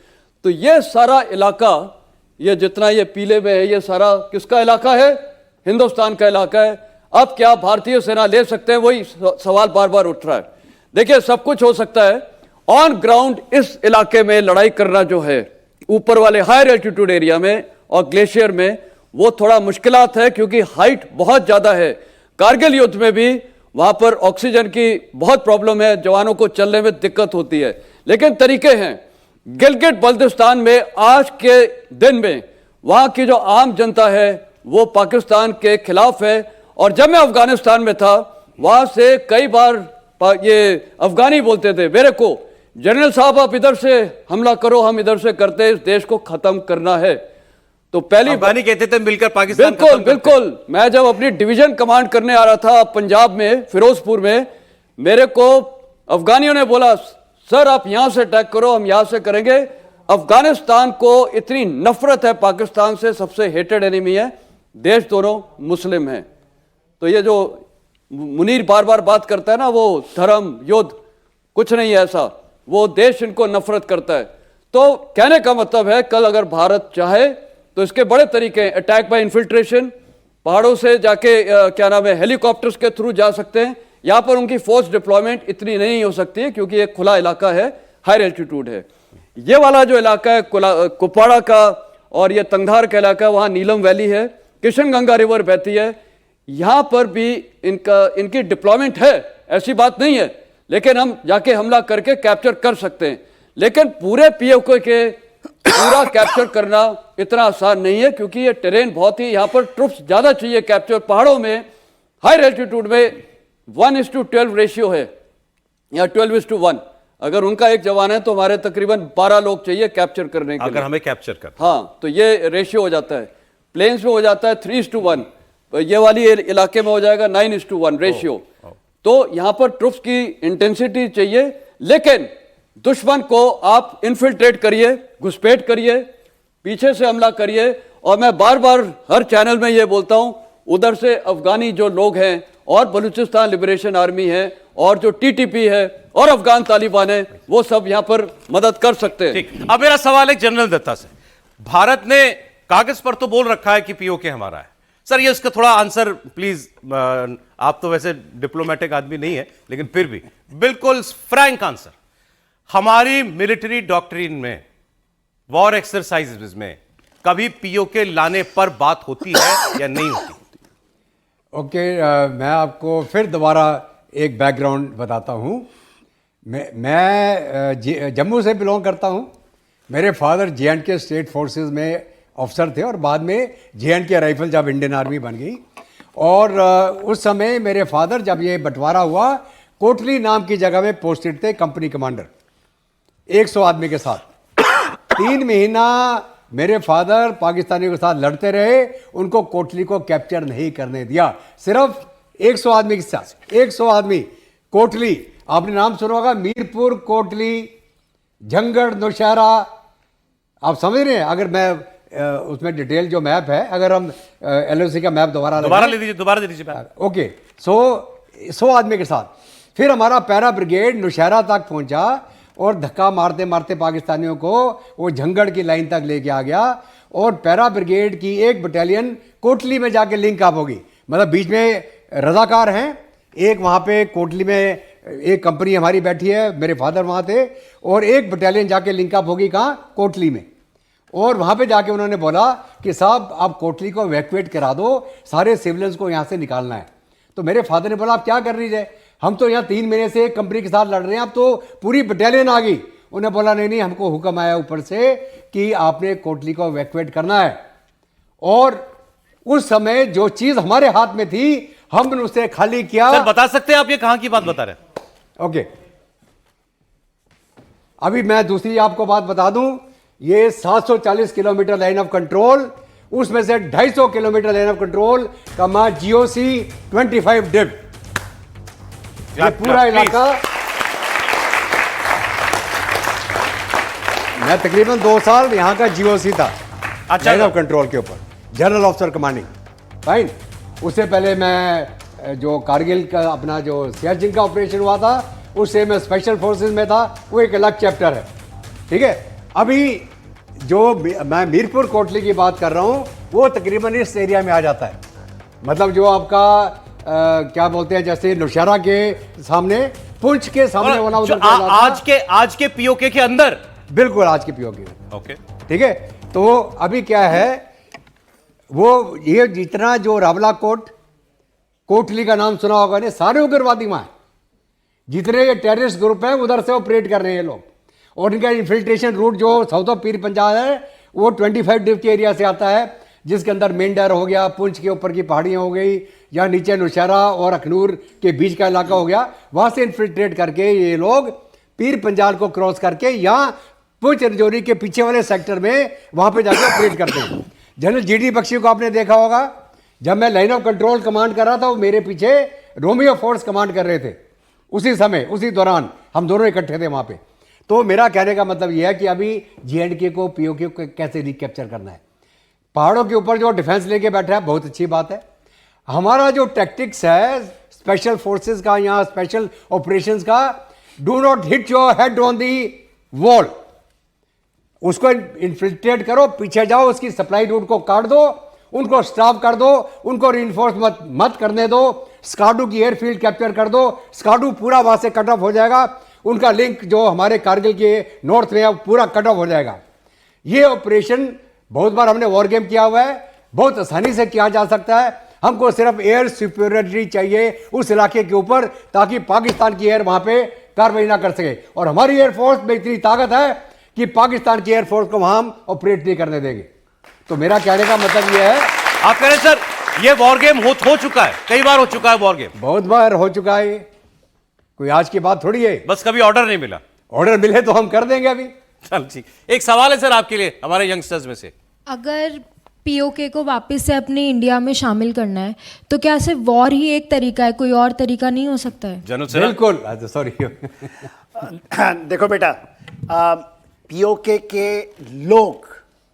तो ये सारा इलाका, ये जितना ये पीले में है, ये सारा किसका इलाका है? हिंदुस्तान का इलाका है। अब क्या भारतीय सेना ले सकते हैं? वही सवाल बार बार उठ रहा है। देखिए, सब कुछ हो सकता है। ऑन ग्राउंड इस इलाके में लड़ाई करना जो है, ऊपर वाले हायर एल्टीट्यूड एरिया में और ग्लेशियर में, वो थोड़ा मुश्किलात है क्योंकि हाइट बहुत ज्यादा है। कारगिल युद्ध में भी वहां पर ऑक्सीजन की बहुत प्रॉब्लम है, जवानों को चलने में दिक्कत होती है, लेकिन तरीके हैं। गिलगित बल्तिस्तान में आज के दिन में वहां की जो आम जनता है वो पाकिस्तान के खिलाफ है। और जब मैं अफगानिस्तान में था, वहां से कई बार ये अफगानी बोलते थे मेरे को, जनरल साहब आप इधर से हमला करो, हम इधर से करते, इस देश को खत्म करना है। तो पहली अफगानी कहते थे मिलकर पाकिस्तान बिल्कुल बिल्कुल। मैं जब अपनी डिवीजन कमांड करने आ रहा था पंजाब में, फिरोजपुर में, मेरे को अफगानियों ने बोला, सर आप यहां से अटैक करो, हम यहां से करेंगे। अफगानिस्तान को इतनी नफरत है पाकिस्तान से, सबसे हेटेड एनिमी है। देश दोनों मुस्लिम हैं। तो ये जो मुनीर बार बार बात करता है ना, वो धर्म युद्ध, कुछ नहीं है ऐसा। वो देश इनको नफरत करता है। तो कहने का मतलब है, कल अगर भारत चाहे तो इसके बड़े तरीके हैं। अटैक बाय इन्फिल्ट्रेशन, पहाड़ों से जाके क्या नाम है, हेलीकॉप्टर्स के थ्रू जा सकते हैं। यहां पर उनकी फोर्स डिप्लॉयमेंट इतनी नहीं हो सकती है क्योंकि एक खुला इलाका है, हायर एल्टीट्यूड है। ये वाला जो इलाका है कुपवाड़ा का और ये तंगधार का इलाका है, वहाँ नीलम वैली है, किशन गंगा रिवर बहती है, यहाँ पर भी इनकी डिप्लॉयमेंट है, ऐसी बात नहीं है, लेकिन हम जाके हमला करके कैप्चर कर सकते हैं। लेकिन पूरे पीओके के पूरा कैप्चर करना इतना आसान नहीं है, क्योंकि ये टेरेन बहुत ही, यहाँ पर ट्रुप्स ज़्यादा चाहिए कैप्चर। पहाड़ों में हायर एल्टीट्यूड में 1:12 रेशियो है या 12:1। अगर उनका एक जवान है तो हमारे तकरीबन 12 लोग चाहिए कैप्चर करने के लिए, अगर हमें कैप्चर कर। हाँ, तो ये रेशियो हो जाता है। प्लेन्स में हो जाता है 3:1, ये वाली इलाके में हो जाएगा 9:1 रेशियो। तो यहां पर ट्रुप्स की इंटेंसिटी चाहिए, लेकिन दुश्मन को आप इन्फिल्ट्रेट करिए, घुसपैठ करिए, पीछे से हमला करिए। और मैं बार बार हर चैनल में ये बोलता हूं, उधर से अफगानी जो लोग हैं और बलूचिस्तान लिबरेशन आर्मी है और जो टीटीपी है और अफगान तालिबान है, वो सब यहां पर मदद कर सकते हैं। ठीक, अब मेरा सवाल है जनरल दत्ता से। भारत ने कागज पर तो बोल रखा है कि पीओके हमारा है, सर ये उसका थोड़ा आंसर प्लीज। आप तो वैसे डिप्लोमेटिक आदमी नहीं है, लेकिन फिर भी बिल्कुल फ्रैंक आंसर। हमारी मिलिट्री डॉक्ट्रिन में, वॉर एक्सरसाइजेज में कभी पीओके लाने पर बात होती है या नहीं होती? ओके, मैं आपको फिर दोबारा एक बैकग्राउंड बताता हूँ। मैं जम्मू से बिलोंग करता हूँ। मेरे फादर J&K स्टेट फोर्सेस में ऑफिसर थे और बाद में J&K राइफल जब इंडियन आर्मी बन गई, और उस समय मेरे फादर जब ये बंटवारा हुआ, कोटली नाम की जगह में पोस्टेड थे कंपनी कमांडर 100 आदमी के साथ। 3 महीना मेरे फादर पाकिस्तानियों के साथ लड़ते रहे, उनको कोटली को कैप्चर नहीं करने दिया। सिर्फ 100 आदमी के साथ, 100 आदमी कोटली, आपने नाम सुना होगा, मीरपुर, कोटली, झंगड़, नौशहरा, आप समझ रहे हैं? अगर मैं उसमें डिटेल जो मैप है, अगर हम LOC का मैप दोबारा ले दीजिए, दोबारा दे दीजिए। ओके, 100 आदमी के साथ फिर हमारा पैरा ब्रिगेड नौशहरा तक पहुंचा और धक्का मारते मारते पाकिस्तानियों को वो झंगड़ की लाइन तक लेके आ गया। और पैरा ब्रिगेड की एक बटालियन कोटली में जाके लिंक अप होगी, मतलब बीच में रजाकार हैं, एक वहाँ पे कोटली में एक कंपनी हमारी बैठी है, मेरे फादर वहाँ थे, और एक बटालियन जाके लिंक अप होगी कहाँ, कोटली में। और वहाँ पे जाके उन्होंने बोला कि साहब आप कोटली को इवैक्यूएट करा दो, सारे सिविलियंस को यहाँ से निकालना है। तो मेरे फादर ने बोला आप क्या कर रही है, हम तो यहाँ 3 महीने से कंपनी के साथ लड़ रहे हैं, अब तो पूरी बटालियन आ गई। उन्हें बोला नहीं नहीं, हमको हुक्म आया ऊपर से कि आपने कोटली को इवैक्यूएट करना है। और उस समय जो चीज हमारे हाथ में थी हमने उसे खाली किया। सर बता सकते हैं आप ये कहां की बात बता रहे हैं? ओके, अभी मैं दूसरी आपको बात बता दूं, ये 740 किलोमीटर लाइन ऑफ कंट्रोल, उसमें से 250 किलोमीटर लाइन ऑफ कंट्रोल का GOC 25 डिव, ये पूरा इलाका। मैं तकरीबन 2 साल यहां का GOC था, अच्छा, लाइन ऑफ कंट्रोल के ऊपर, जनरल ऑफिसर कमांडिंग, फाइन। उससे पहले मैं जो कारगिल का अपना जो सियाचिन का ऑपरेशन हुआ था, उससे मैं स्पेशल फोर्सेस में था, वो एक अलग चैप्टर है, ठीक है। अभी जो मैं मीरपुर कोटली की बात कर रहा हूं, वो तकरीबन इस एरिया में आ जाता है, मतलब जो आपका क्या बोलते हैं, जैसे नौशहरा के सामने, पुंछ के सामने वाला उधर आज के पीओके के अंदर, बिल्कुल आज के पीओके। ओके, ठीक है। तो अभी क्या है, वो ये जितना जो रावला कोट, कोटली का नाम सुना होगा ने, सारे उग्रवादी वहां हैं, जितने ये टेररिस्ट ग्रुप हैं उधर से ऑपरेट कर रहे हैं ये लोग। और इनका इन्फिल्ट्रेशन रूट जो साउथ ऑफ पीर पंजाब है, वो 25 डिव के एरिया से आता है, जिसके अंदर मेंढर हो गया, पुंछ के ऊपर की पहाड़ियां हो गई, या नीचे नौशहरा और अखनूर के बीच का इलाका हो गया, वहां से इन्फिल्ट्रेट करके ये लोग पीर पंजाल को क्रॉस करके यहाँ पुंछ रजौरी के पीछे वाले सेक्टर में वहां पे जाके ऑपरेट करते हैं। जनरल GD बख्शी को आपने देखा होगा, जब मैं लाइन ऑफ कंट्रोल कमांड कर रहा था, वो मेरे पीछे रोमियो फोर्स कमांड कर रहे थे। उसी समय, उसी दौरान हम दोनों इकट्ठे थे वहां पे। तो मेरा कहने का मतलब यह है कि अभी J&K को POK को कैसे रिकैप्चर करना है। पहाड़ों के ऊपर जो डिफेंस लेके बैठा है, बहुत अच्छी बात है। हमारा जो टैक्टिक्स है स्पेशल फोर्सेस का, यहाँ स्पेशल ऑपरेशंस का, do not hit your head on the wall, उसको इन्फिल्ट्रेट करो, पीछे जाओ, उसकी सप्लाई रूट को काट दो, उनको स्टॉप कर दो, उनको रिइंफोर्स मत करने दो, स्काडू की एयरफील्ड कैप्चर कर दो, स्काडू पूरा वहां से कट ऑफ हो जाएगा। उनका लिंक जो हमारे कारगिल के नॉर्थ में है वो पूरा कट ऑफ हो जाएगा। ये ऑपरेशन बहुत बार हमने वॉर गेम किया हुआ है, बहुत आसानी से किया जा सकता है। हमको सिर्फ एयर सुपीरियरिटी चाहिए उस इलाके के ऊपर, ताकि पाकिस्तान की एयर वहां पे कार्रवाई ना कर सके। और हमारी एयरफोर्स में इतनी ताकत है कि पाकिस्तान की एयरफोर्स को वहां हम ऑपरेट नहीं करने देंगे। तो मेरा कहने का मतलब यह है, आप कह रहे हैं सर ये वॉर गेम हो चुका है, कई बार हो चुका है वॉर गेम, बहुत बार हो चुका है, कोई आज की बात थोड़ी है। बस कभी ऑर्डर नहीं मिला। ऑर्डर मिले तो हम कर देंगे अभी। चल ठीक, एक सवाल है सर आपके लिए, हमारे यंगस्टर्स में से, अगर पीओके को वापस से अपने इंडिया में शामिल करना है तो क्या सिर्फ वॉर ही एक तरीका है, कोई और तरीका नहीं हो सकता है? जनरल सर बिल्कुल, सॉरी। देखो बेटा, पीओके के लोग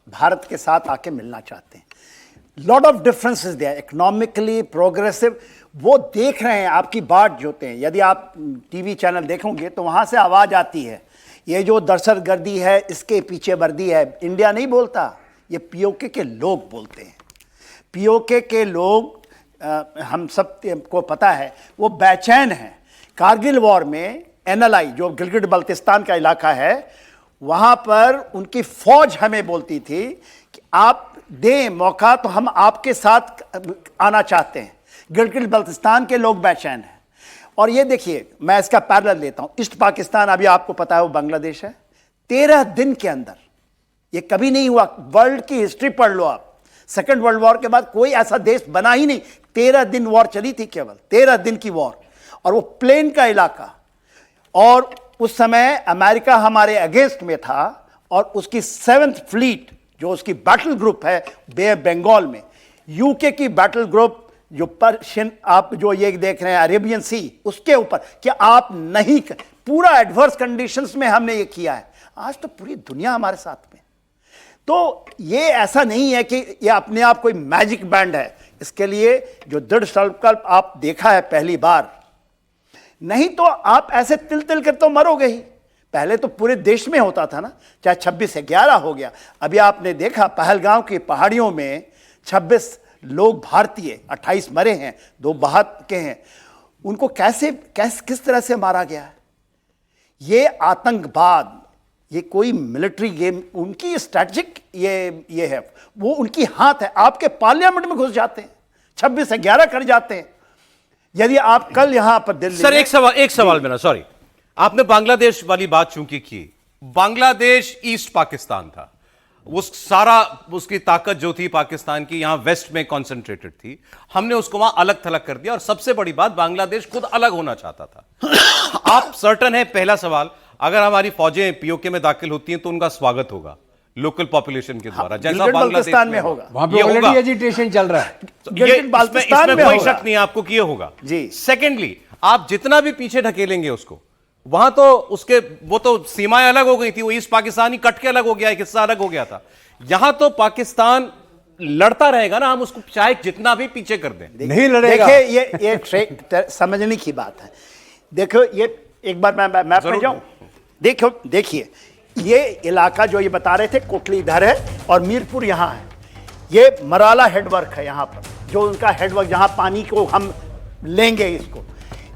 भारत के साथ आके मिलना चाहते हैं। Lot of differences there, economically progressive, वो देख रहे हैं आपकी बात जोते हैं। यदि आप टीवी चैनल देखोगे तो वहां से आवाज आती है, ये जो दहशतगर्दी है इसके पीछे वर्दी है। इंडिया नहीं बोलता, ये पीओके के लोग बोलते हैं। पीओके के लोग, हम सब को पता है, वो बेचैन हैं। कारगिल वॉर में एनएलआई जो गिलगिट बल्तिस्तान का इलाका है, वहां पर उनकी फौज हमें बोलती थी कि आप दें मौका तो हम आपके साथ आना चाहते हैं। गिलगिट बल्तिस्तान के लोग बेचैन हैं। और ये देखिए, मैं इसका पैरेलल लेता हूं, ईस्ट पाकिस्तान अभी आपको पता है वो बांग्लादेश है। 13 दिन के अंदर, ये कभी नहीं हुआ, वर्ल्ड की हिस्ट्री पढ़ लो आप, सेकेंड वर्ल्ड वॉर के बाद कोई ऐसा देश बना ही नहीं। 13 दिन वॉर चली थी, केवल 13 दिन की वॉर, और वो प्लेन का इलाका। और उस समय अमेरिका हमारे अगेंस्ट में था, और उसकी 7th फ्लीट जो उसकी बैटल ग्रुप है बे ऑफ बंगाल में, यूके की बैटल ग्रुप जो पर्शियन, आप जो ये देख रहे हैं अरेबियन सी, उसके ऊपर कि आप नहीं, पूरा एडवर्स कंडीशंस में हमने ये किया है। आज तो पूरी दुनिया हमारे साथ में। तो ये ऐसा नहीं है कि ये अपने आप कोई मैजिक बैंड है। इसके लिए जो दृढ़ संकल्प आप देखा है पहली बार, नहीं तो आप ऐसे तिल तिल कर तो मरोगे ही। पहले तो पूरे देश में होता था ना, चाहे 26/11 हो गया। अभी आपने देखा पहलगांव की पहाड़ियों में 26 लोग भारतीय, 28 मरे हैं, 2 बाहर के हैं। उनको किस तरह से मारा गया है? ये आतंकवाद, ये कोई मिलिट्री गेम, उनकी स्ट्रैटेजिक ये है, वो उनकी हाथ है। आपके पार्लियामेंट में घुस जाते हैं, 26/11 कर जाते हैं। यदि आप कल यहां पर दिल्ली सर एक सवाल मेरा, सॉरी, आपने बांग्लादेश वाली बात चूंकि की, बांग्लादेश ईस्ट पाकिस्तान था, वो सारा उसकी ताकत जो थी पाकिस्तान की यहां वेस्ट में कॉन्सेंट्रेटेड थी, हमने उसको वहां अलग थलग कर दिया। और सबसे बड़ी बात, बांग्लादेश खुद अलग होना चाहता था। आप सर्टन है, पहला सवाल, अगर हमारी फौजें पीओके में दाखिल होती हैं तो उनका स्वागत होगा लोकल पॉपुलेशन के द्वारा, जैसा बांग्लादेश में होगा। वहां पे ऑलरेडी एजिटेशन चल रहा है। इसमें कोई शक नहीं है आपको कि ये होगा जी। सेकेंडली, आप जितना भी पीछे ढकेलेंगे उसको, वहां तो उसके वो तो सीमाएं अलग हो गई थी, वो ईस्ट पाकिस्तानी कट के अलग हो गया, एक हिस्सा अलग हो गया था। यहां तो पाकिस्तान लड़ता रहेगा ना, हम उसको चाहे जितना भी पीछे कर दें, नहीं लड़ेगा। देखिए ये समझने की बात है। देखो ये एक बार मैं पढ़ जाऊं। देखिए ये इलाका जो ये बता रहे थे, कोटली इधर है और मीरपुर यहां है। ये मराला हेडवर्क है यहां पर, जो उनका हेडवर्क, जहां पानी को हम लेंगे इसको।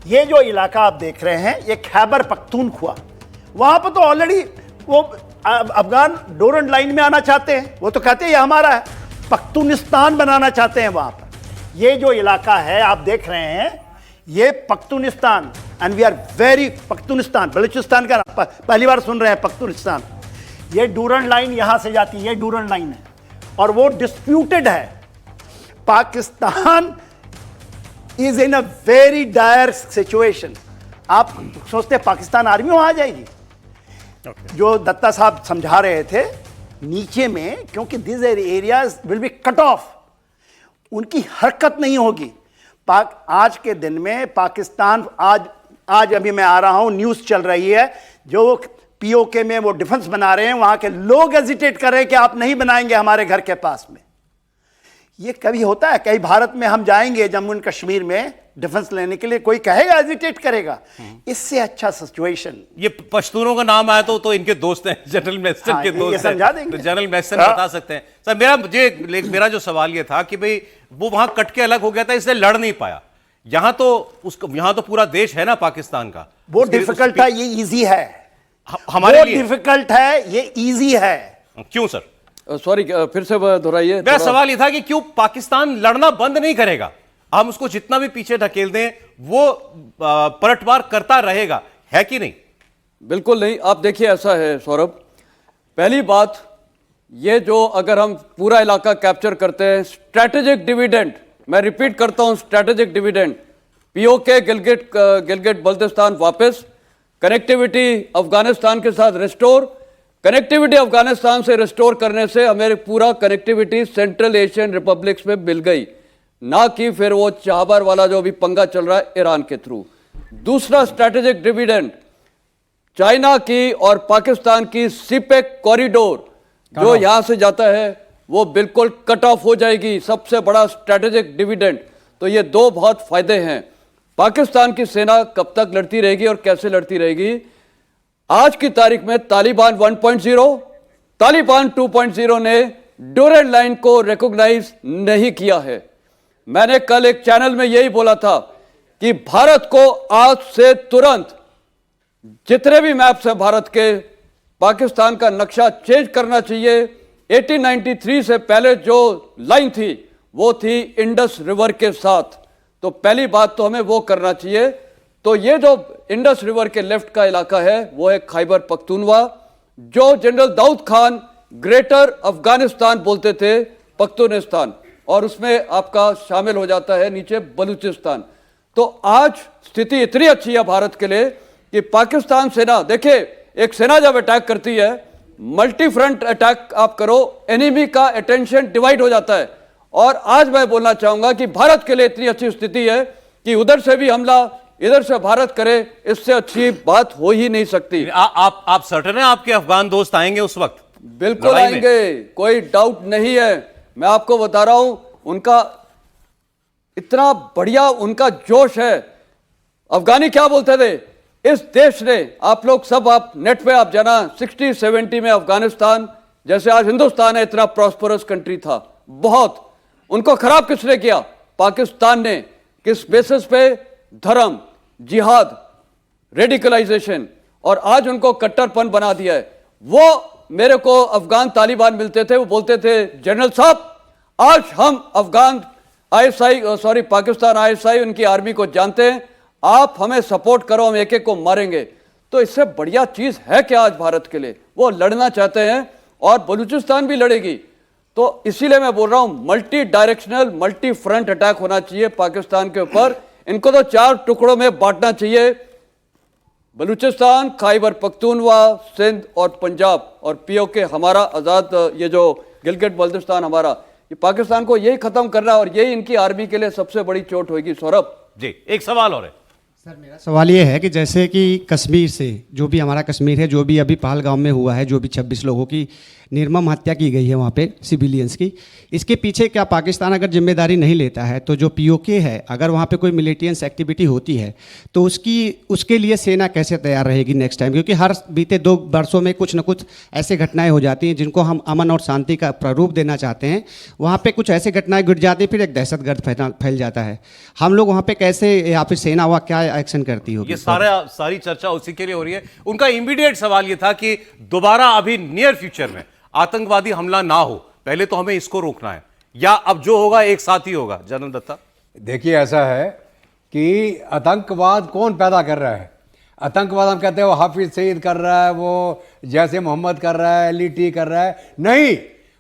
ये जो इलाका आप देख रहे हैं, ये खैबर पख्तूनख्वा, वहां पर तो ऑलरेडी वो अफगान डोरंड लाइन में आना चाहते हैं। वो तो कहते हैं ये हमारा है, पख्तूनिस्तान बनाना चाहते हैं वहां पर। ये जो इलाका है आप देख रहे हैं, ये Pakhtunistan, and we are very, Pakhtunistan, Balochistan का पहली बार सुन रहे हैं पख्तूनिस्तान। ये डूरंड लाइन यहां से जाती है, ये डूरंड लाइन है, और वो डिस्प्यूटेड है। Pakistan is in a very dire situation. आप सोचते हैं पाकिस्तान आर्मी वहां आ जाएगी? जो दत्ता साहब समझा रहे थे नीचे में, क्योंकि this areas will be cut off, उनकी हरकत नहीं होगी। आज के दिन में पाकिस्तान, आज अभी मैं आ रहा हूं, न्यूज चल रही है, जो पीओके में वो डिफेंस बना रहे हैं, वहां के लोग एजिटेट कर रहे हैं कि आप नहीं बनाएंगे हमारे घर के पास में। ये कभी होता है? कहीं भारत में हम जाएंगे जम्मू एंड कश्मीर में डिफेंस लेने के लिए, कोई कहेगा, एजिटेट करेगा? इससे अच्छा सिचुएशन, ये पश्तूनों का नाम आया तो इनके दोस्त हैं, जनरल मैस्टन हाँ, के ये दोस्त समझा हैं, देंगे। तो जनरल मैस्टन बता सकते हैं। सर मेरा जो सवाल ये था कि भाई वो वहां कट के अलग हो गया था, इसलिए लड़ नहीं पाया। यहां तो पूरा देश है ना पाकिस्तान का, वो डिफिकल्ट है, ये इजी है। हमारे वो लिए डिफिकल्ट है, ये इजी है। क्यों सर? सॉरी, फिर से दोहराइए। मेरा सवाल यह था कि क्यों पाकिस्तान लड़ना बंद नहीं करेगा? हम उसको जितना भी पीछे ढकेल दें वो पलटवार करता रहेगा, है कि नहीं? बिल्कुल नहीं। आप देखिए, ऐसा है सौरभ, पहली बात ये जो अगर हम पूरा इलाका कैप्चर करते हैं, स्ट्रैटेजिक डिविडेंड, मैं रिपीट करता हूं, strategic dividend, PoK Gilgit Baltistan वापस, कनेक्टिविटी अफगानिस्तान के साथ रिस्टोर, कनेक्टिविटी अफगानिस्तान से रिस्टोर करने से हमें पूरा कनेक्टिविटी सेंट्रल एशियन रिपब्लिक्स में मिल गई, ना कि फिर वो चाबर वाला जो भी पंगा चल रहा है ईरान के थ्रू। दूसरा स्ट्रैटेजिक डिविडेंड, चाइना की और पाकिस्तान की सीपेक कॉरिडोर जो यहां से जाता है वो बिल्कुल कट ऑफ हो जाएगी, सबसे बड़ा स्ट्रैटेजिक डिविडेंड। तो ये दो बहुत फायदे हैं। पाकिस्तान की सेना कब तक लड़ती रहेगी और कैसे लड़ती रहेगी? आज की तारीख में तालिबान 1.0, तालिबान 2.0 ने ड्यूरेंट लाइन को रिकॉग्नाइज नहीं किया है। मैंने कल एक चैनल में यही बोला था कि भारत को आज से तुरंत जितने भी मैप्स हैं भारत के, पाकिस्तान का नक्शा चेंज करना चाहिए। 1893 से पहले जो लाइन थी वो थी इंडस रिवर के साथ, तो पहली बात तो हमें वो करना चाहिए। तो ये जो इंडस रिवर के लेफ्ट का इलाका है वो है खैबर पख्तूनवा, जो जनरल दाऊद खान ग्रेटर अफगानिस्तान बोलते थे, पख्तूनिस्तान, और उसमें आपका शामिल हो जाता है नीचे बलूचिस्तान। तो आज स्थिति इतनी अच्छी है भारत के लिए कि पाकिस्तान सेना, देखिए एक सेना जब अटैक करती है, मल्टी फ्रंट अटैक आप करो, एनिमी का अटेंशन डिवाइड हो जाता है। और आज मैं बोलना चाहूंगा कि भारत के लिए इतनी अच्छी स्थिति है कि उधर से भी हमला, इधर से भारत करे, इससे अच्छी बात हो ही नहीं सकती। आप सर्टेन है आपके अफगान दोस्त आएंगे उस वक्त? बिल्कुल आएंगे, कोई डाउट नहीं है। मैं आपको बता रहा हूं, उनका इतना बढ़िया उनका जोश है। अफगानी क्या बोलते थे, इस देश ने, आप लोग सब आप नेट पे आप जाना, 60-70 में अफगानिस्तान जैसे आज हिंदुस्तान है इतना प्रॉस्परस कंट्री था, बहुत। उनको खराब किसने किया? पाकिस्तान ने। किस बेसिस पे? धर्म, जिहाद, रेडिकलाइजेशन, और आज उनको कट्टरपन बना दिया है। वो मेरे को अफगान तालिबान मिलते थे, वो बोलते थे, जनरल साहब आज हम अफगान पाकिस्तान ISI उनकी आर्मी को जानते हैं, आप हमें सपोर्ट करो, हम एक एक को मारेंगे। तो इससे बढ़िया चीज है क्या आज भारत के लिए? वो लड़ना चाहते हैं और बलूचिस्तान भी लड़ेगी। तो इसीलिए मैं बोल रहा हूं, multi directional, multi front attack होना चाहिए पाकिस्तान के ऊपर। इनको तो 4 टुकड़ों में बांटना चाहिए, बलूचिस्तान, खैबर पख्तूनवा, सिंध और पंजाब, और POK हमारा आजाद, ये जो गिलगिट बल्तिस्तान हमारा, ये पाकिस्तान को यही खत्म करना है और यही इनकी आर्मी के लिए सबसे बड़ी चोट होगी। सौरभ जी, एक सवाल और है सर। मेरा सवाल ये है कि जैसे कि कश्मीर से, जो भी हमारा कश्मीर है, जो भी अभी पहलगाम में हुआ है, जो भी 26 लोगों की निर्मम हत्या की गई है वहाँ पे सिविलियंस की, इसके पीछे क्या पाकिस्तान अगर जिम्मेदारी नहीं लेता है तो जो POK है, अगर वहाँ पे कोई मिलिटेंस एक्टिविटी होती है तो उसके लिए सेना कैसे तैयार रहेगी नेक्स्ट टाइम? क्योंकि हर बीते 2 वर्षों में कुछ न कुछ ऐसे घटनाएं हो जाती हैं जिनको हम अमन और शांति का प्रारूप देना चाहते हैं, वहाँ पे कुछ ऐसी घटनाएं घट जाती, फिर एक दहशतगर्द फैल जाता है। हम लोग वहाँ पे कैसे, या फिर सेना वहाँ क्या एक्शन करती होगी? ये सारी चर्चा उसी के लिए हो रही है। उनका इमीडिएट सवाल ये था कि दोबारा अभी नियर फ्यूचर में आतंकवादी हमला ना हो, पहले तो हमें इसको रोकना है, या अब जो होगा एक साथ ही होगा? जनरल दत्ता, देखिए ऐसा है कि आतंकवाद कौन पैदा कर रहा है? आतंकवाद हम कहते हैं वो हाफिज सईद कर रहा है, वो जैसे मोहम्मद कर रहा है, LET कर रहा है, नहीं,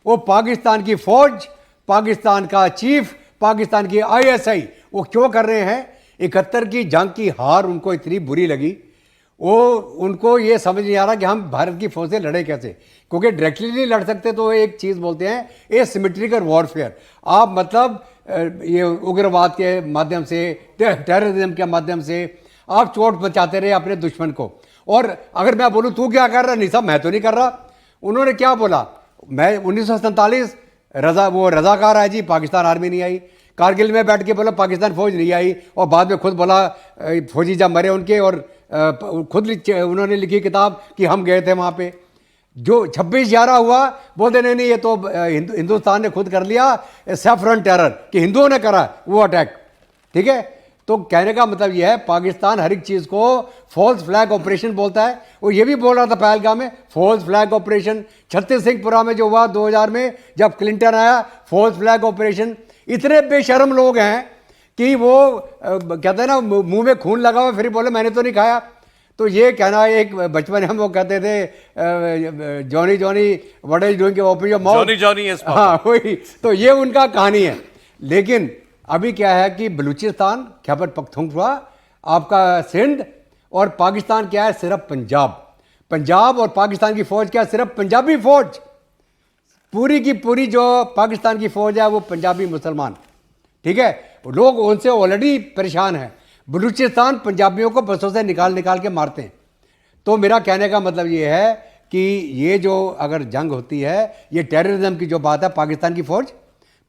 वो पाकिस्तान की फौज, पाकिस्तान का चीफ, पाकिस्तान की ISI, वो क्यों कर रहे हैं? 71 की जंग की हार उनको इतनी बुरी लगी, उनको ये समझ नहीं आ रहा कि हम भारत की फौज से लड़े कैसे, क्योंकि डायरेक्टली नहीं लड़ सकते। तो एक चीज़ बोलते हैं एसिमेट्रिकल वॉरफेयर, आप मतलब ये उग्रवाद के माध्यम से, टेररिज्म के माध्यम से आप चोट पहुंचाते रहे अपने दुश्मन को। और अगर मैं बोलूँ तू क्या कर रहा, नहीं साहब मैं तो नहीं कर रहा। उन्होंने क्या बोला, मैं 1947 रजाकार है जी, पाकिस्तान आर्मी नहीं आई। कारगिल में बैठ के बोला पाकिस्तान फौज नहीं आई, और बाद में खुद बोला फौजी जब मरे उनके, और खुद उन्होंने लिखी किताब कि हम गए थे वहाँ पे। जो 26/11 हुआ, बोलते नहीं ये तो हिंदुस्तान ने खुद कर लिया, सेफरन टेरर, कि हिंदुओं ने करा वो अटैक, ठीक है। तो कहने का मतलब यह है पाकिस्तान हर एक चीज को फॉल्स फ्लैग ऑपरेशन बोलता है। वो ये भी बोल रहा था पहलगाम में फॉल्स फ्लैग ऑपरेशन, छत्तीस सिंहपुरा में जो हुआ 2000 में जब क्लिंटन आया, फॉल्स फ्लैग ऑपरेशन। इतने बेशर्म लोग हैं कि वो कहते हैं ना मुंह में खून लगा हुआ फिर बोले मैंने तो नहीं खाया। तो ये कहना, एक बचपन हम वो कहते थे Johnny Johnny what is doing open your mouth, Johnny Johnny yes हाँ वही। तो ये उनका कहानी है। लेकिन अभी क्या है कि बलूचिस्तान, खैबर पख्तूनख्वा, आपका सिंध, और पाकिस्तान क्या है सिर्फ पंजाब। पंजाब और पाकिस्तान की फौज क्या है सिर्फ पंजाबी फौज। पूरी की पूरी जो पाकिस्तान की फौज है वो पंजाबी मुसलमान, ठीक है। लोग उनसे ऑलरेडी परेशान हैं। बलूचिस्तान पंजाबियों को बसों से निकाल निकाल के मारते हैं। तो मेरा कहने का मतलब ये है कि ये जो अगर जंग होती है, ये टेररिज्म की जो बात है, पाकिस्तान की फौज,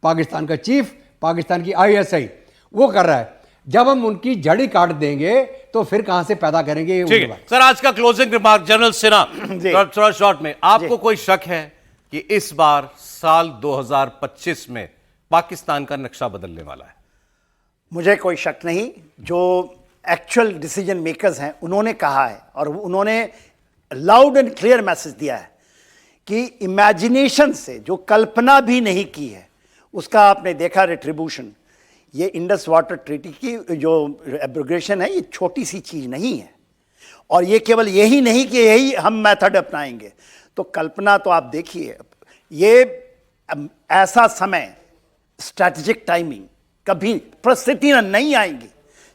पाकिस्तान का चीफ, पाकिस्तान की ISI वो कर रहा है। जब हम उनकी जड़ी काट देंगे तो फिर कहां से पैदा करेंगे। ठीक है सर, आज का क्लोजिंग रिमार्क जनरल सिन्हा थोड़ा शॉर्ट में, आपको कोई शक है कि इस बार साल 2025 में पाकिस्तान का नक्शा बदलने वाला है? मुझे कोई शक नहीं। जो एक्चुअल डिसीजन मेकर्स हैं उन्होंने कहा है और उन्होंने लाउड एंड क्लियर मैसेज दिया है कि इमेजिनेशन से जो कल्पना भी नहीं की है उसका आपने देखा रिट्रीब्यूशन। ये इंडस वाटर ट्रीटी की जो एब्रोगेशन है ये छोटी सी चीज़ नहीं है। और ये केवल यही नहीं कि यही हम मेथड अपनाएंगे। तो कल्पना तो आप देखिए, ये ऐसा समय, स्ट्रैटेजिक टाइमिंग कभी परिस्थिति नहीं आएंगी,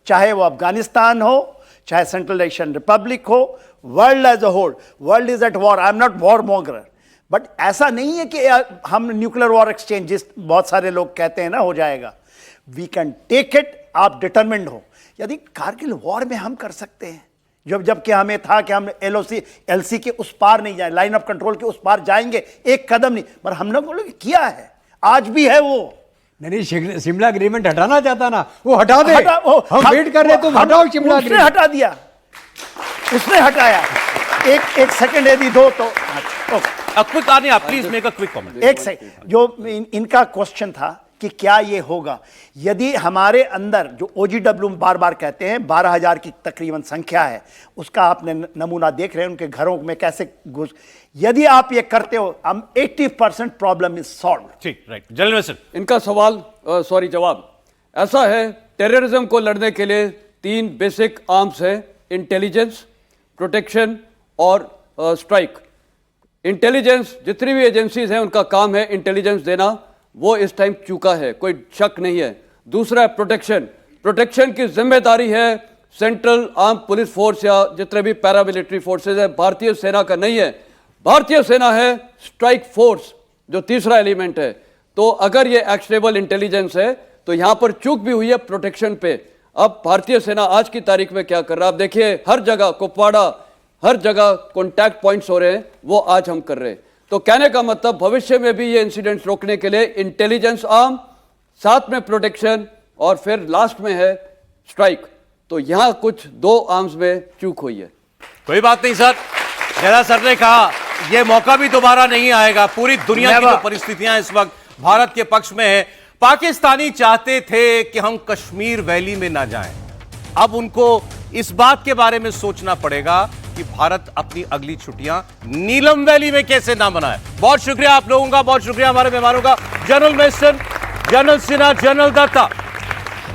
चाहे वो अफगानिस्तान हो, चाहे सेंट्रल एशियन रिपब्लिक हो, world as a whole. World is at war. I am not war monger, but ऐसा नहीं है कि हम न्यूक्लियर वॉर एक्सचेंज, जिस बहुत सारे लोग कहते हैं ना हो जाएगा। We can take it. आप डिटरमिन्ड हो। यदि कारगिल वॉर में हम कर सकते हैं, जबकि हमें था कि हम LOC के उस पार नहीं जाए, लाइन ऑफ कंट्रोल के उस पार जाएंगे, एक कदम नहीं, पर हम लोगों ने किया है, आज भी है वो। नहीं, शिमला एग्रीमेंट हटाना चाहता ना, वो हटा दे। हम वेट कर रहे, तुम हटाओ शिमला एग्रीमेंट। हटा दिया, उसने हटाया। एक सेकंड यदि दो तो quick please make a quick comment. एक सेकंड। जो इनका क्वेश्चन था कि क्या ये होगा यदि हमारे अंदर, जो OGW बार बार कहते हैं 12,000 की तकरीबन संख्या है, उसका आपने नमूना देख रहे हैं उनके घरों में कैसे घुस, यदि आप ये करते हो, हम 80% प्रॉब्लम इज सॉल्व। ठीक, राइट। जनरल मिशन, इनका सवाल जवाब ऐसा है, टेररिज्म को लड़ने के लिए 3 बेसिक आर्म्स हैं, इंटेलिजेंस, प्रोटेक्शन और स्ट्राइक। इंटेलिजेंस, जितनी भी एजेंसीज हैं उनका काम है इंटेलिजेंस देना, वो इस टाइम चूका है, कोई शक नहीं है। दूसरा है प्रोटेक्शन। प्रोटेक्शन की जिम्मेदारी है सेंट्रल आर्म पुलिस फोर्स या जितने भी पैरामिलिट्री फोर्सेज है, भारतीय सेना का नहीं है। भारतीय सेना है स्ट्राइक फोर्स, जो तीसरा एलिमेंट है। तो अगर ये एक्शनेबल इंटेलिजेंस है तो यहां पर चूक भी हुई है प्रोटेक्शन पे। अब भारतीय सेना आज की तारीख में क्या कर रहा है, आप देखिए, हर जगह कुपवाड़ा, हर जगह कॉन्टैक्ट पॉइंट्स हो रहे हैं, वो आज हम कर रहे हैं। तो कहने का मतलब भविष्य में भी ये इंसिडेंट्स रोकने के लिए इंटेलिजेंस आर्म, साथ में प्रोटेक्शन, और फिर लास्ट में है स्ट्राइक। तो यहां कुछ 2 आर्म्स में चूक हुई है। कोई बात नहीं सर, जरा सर ने कहा यह मौका भी दोबारा नहीं आएगा। पूरी दुनिया की जो परिस्थितियां इस वक्त भारत के पक्ष में है। पाकिस्तानी चाहते थे कि हम कश्मीर वैली में ना जाएं। अब उनको इस बात के बारे में सोचना पड़ेगा कि भारत अपनी अगली छुट्टियां नीलम वैली में कैसे ना मनाए। बहुत शुक्रिया आप लोगों का, बहुत शुक्रिया हमारे मेहमानों का, जनरल मिशन, जनरल सिन्हा, जनरल दत्ता।